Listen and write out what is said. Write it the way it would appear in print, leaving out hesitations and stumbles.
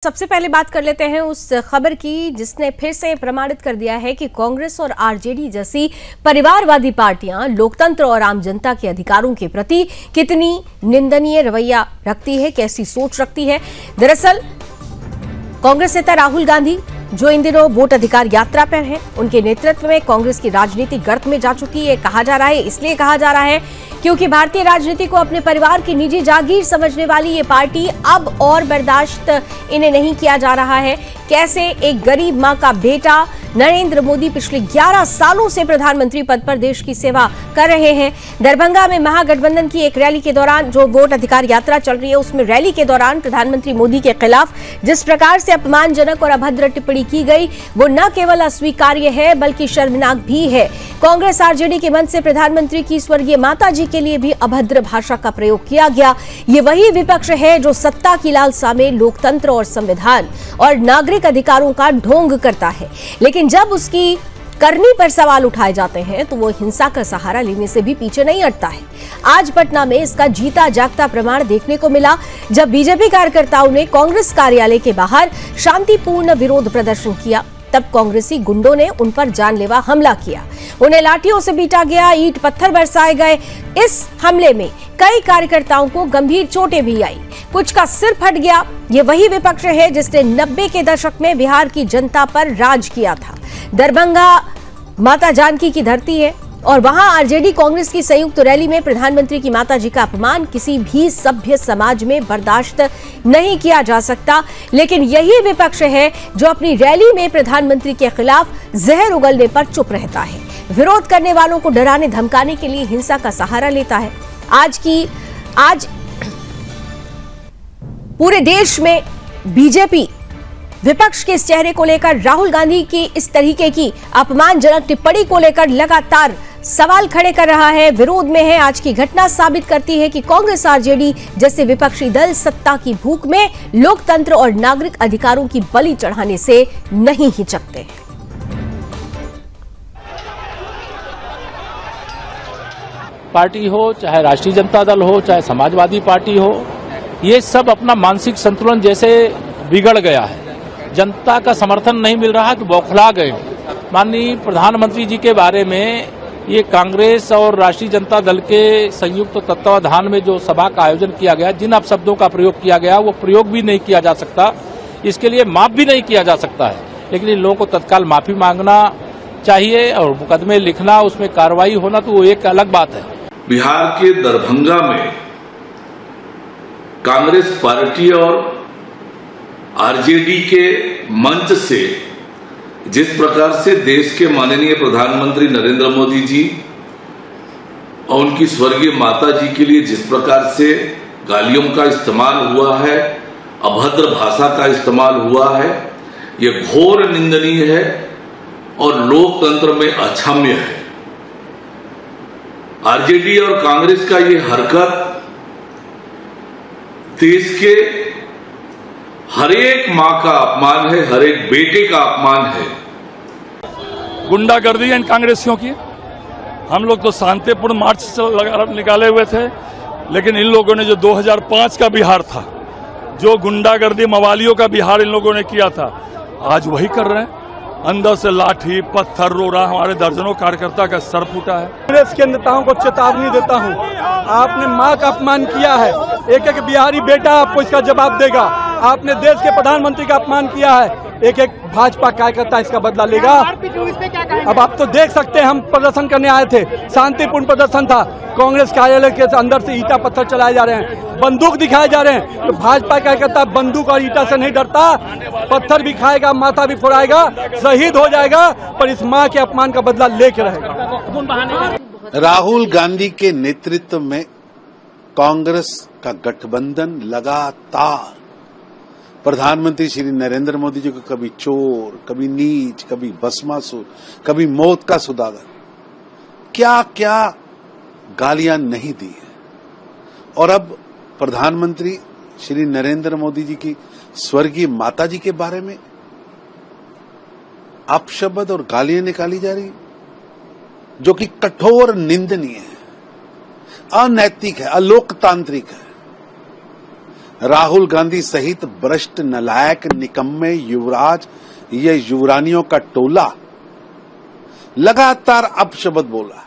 सबसे पहले बात कर लेते हैं उस खबर की जिसने फिर से प्रमाणित कर दिया है कि कांग्रेस और आरजेडी जैसी परिवारवादी पार्टियां लोकतंत्र और आम जनता के अधिकारों के प्रति कितनी निंदनीय रवैया रखती है, कैसी सोच रखती है। दरअसल कांग्रेस नेता राहुल गांधी जो इन दिनों वोट अधिकार यात्रा पर हैं, उनके नेतृत्व में कांग्रेस की राजनीति गर्त में जा चुकी है। कहा जा रहा है, इसलिए कहा जा रहा है क्योंकि भारतीय राजनीति को अपने परिवार की निजी जागीर समझने वाली ये पार्टी अब और बर्दाश्त इन्हें नहीं किया जा रहा है। कैसे एक गरीब मां का बेटा नरेंद्र मोदी पिछले 11 सालों से प्रधानमंत्री पद पर देश की सेवा कर रहे हैं। दरभंगा में महागठबंधन की एक रैली के दौरान जो वोट अधिकार यात्रा चल रही है, उसमें रैली के दौरान प्रधानमंत्री मोदी के खिलाफ जिस प्रकार से अपमानजनक और अभद्र टिप्पणी की गई, वो न केवल अस्वीकार्य है बल्कि शर्मनाक भी है। कांग्रेस आरजेडी के मंच से प्रधानमंत्री की स्वर्गीय माता जी के लिए भी अभद्र भाषा का प्रयोग किया गया। ये वही विपक्ष है जो सत्ता की लालसा में लोकतंत्र और संविधान और नागरिक अधिकारों का ढोंग करता है, लेकिन जब उसकी करनी पर सवाल उठाए जाते हैं तो वो हिंसा का सहारा लेने से भी पीछे नहीं हटता है। आज पटना में इसका जीता जागता प्रमाण देखने को मिला जब बीजेपी कार्यकर्ताओं ने कांग्रेस कार्यालय के बाहर शांतिपूर्ण विरोध प्रदर्शन किया। तब कांग्रेसी गुंडों ने उन पर जानलेवा हमला किया, उन्हें लाठियों से पीटा गया, ईंट पत्थर बरसाए गए। इस हमले में कई कार्यकर्ताओं को गंभीर चोटें भी आई, कुछ का सिर फट गया। ये वही विपक्ष है जिसने 90 के दशक में बिहार की जनता पर राज किया था। दरभंगा माता जानकी की धरती है और वहां आरजेडी कांग्रेस की संयुक्त रैली में प्रधानमंत्री की माता जी का अपमान किसी भी सभ्य समाज में बर्दाश्त नहीं किया जा सकता। लेकिन यही विपक्ष है जो अपनी रैली में प्रधानमंत्री के खिलाफ जहर उगलने पर चुप रहता है, विरोध करने वालों को डराने धमकाने के लिए हिंसा का सहारा लेता है। आज पूरे देश में बीजेपी विपक्ष के इस चेहरे को लेकर, राहुल गांधी की इस तरीके की अपमानजनक टिप्पणी को लेकर लगातार सवाल खड़े कर रहा है, विरोध में है। आज की घटना साबित करती है कि कांग्रेस आरजेडी जैसे विपक्षी दल सत्ता की भूख में लोकतंत्र और नागरिक अधिकारों की बलि चढ़ाने से नहीं हिचकते। पार्टी हो, चाहे राष्ट्रीय जनता दल हो, चाहे समाजवादी पार्टी हो, ये सब अपना मानसिक संतुलन जैसे बिगड़ गया है। जनता का समर्थन नहीं मिल रहा तो बौखला गए। माननीय प्रधानमंत्री जी के बारे में ये कांग्रेस और राष्ट्रीय जनता दल के संयुक्त तत्वावधान में जो सभा का आयोजन किया गया, जिन अपशब्दों का प्रयोग किया गया वो प्रयोग भी नहीं किया जा सकता, इसके लिए माफ भी नहीं किया जा सकता है। लेकिन इन लोगों को तत्काल माफी मांगना चाहिए और मुकदमे लिखना, उसमें कार्रवाई होना तो वो एक अलग बात है। बिहार के दरभंगा में कांग्रेस पार्टी और आरजेडी के मंच से जिस प्रकार से देश के माननीय प्रधानमंत्री नरेंद्र मोदी जी और उनकी स्वर्गीय माता जी के लिए जिस प्रकार से गालियों का इस्तेमाल हुआ है, अभद्र भाषा का इस्तेमाल हुआ है, यह घोर निंदनीय है और लोकतंत्र में अक्षम्य है। आरजेडी और कांग्रेस का ये हरकत देश के हर एक मां का अपमान है, हर एक बेटे का अपमान है। गुंडागर्दी इन कांग्रेसियों की, हम लोग तो शांतिपूर्ण मार्च निकाले हुए थे, लेकिन इन लोगों ने जो 2005 का बिहार था, जो गुंडागर्दी मवालियों का बिहार इन लोगों ने किया था, आज वही कर रहे हैं। अंदर से लाठी पत्थर रोड़ा, हमारे दर्जनों कार्यकर्ता का सर फूटा है। कांग्रेस के नेताओं को चेतावनी देता हूं, आपने मां का अपमान किया है, एक एक बिहारी बेटा आपको इसका जवाब देगा। आपने देश के प्रधानमंत्री का अपमान किया है, एक एक भाजपा कार्यकर्ता इसका बदला लेगा। अब आप तो देख सकते हैं, हम प्रदर्शन करने आए थे, शांतिपूर्ण प्रदर्शन था। कांग्रेस कार्यालय के अंदर से ईंटा पत्थर चलाए जा रहे हैं, बंदूक दिखाए जा रहे हैं। तो भाजपा कार्यकर्ता बंदूक और ईंटा से नहीं डरता, पत्थर भी खाएगा, माथा भी फोड़ाएगा, शहीद हो जाएगा, पर इस मां के अपमान का बदला लेके रहेगा। राहुल गांधी के नेतृत्व में कांग्रेस का गठबंधन लगातार प्रधानमंत्री श्री नरेंद्र मोदी जी को कभी चोर, कभी नीच, कभी भस्मासुर, कभी मौत का सौदागर, क्या क्या गालियां नहीं दी है। और अब प्रधानमंत्री श्री नरेंद्र मोदी जी की स्वर्गीय माता जी के बारे में अपशब्द और गालियां निकाली जा रही, जो कि कठोर निंदनीय है, अनैतिक है, अलोकतांत्रिक है। राहुल गांधी सहित भ्रष्ट नालायक निकम्मे युवराज या युवरानियों का टोला लगातार अपशब्द बोला।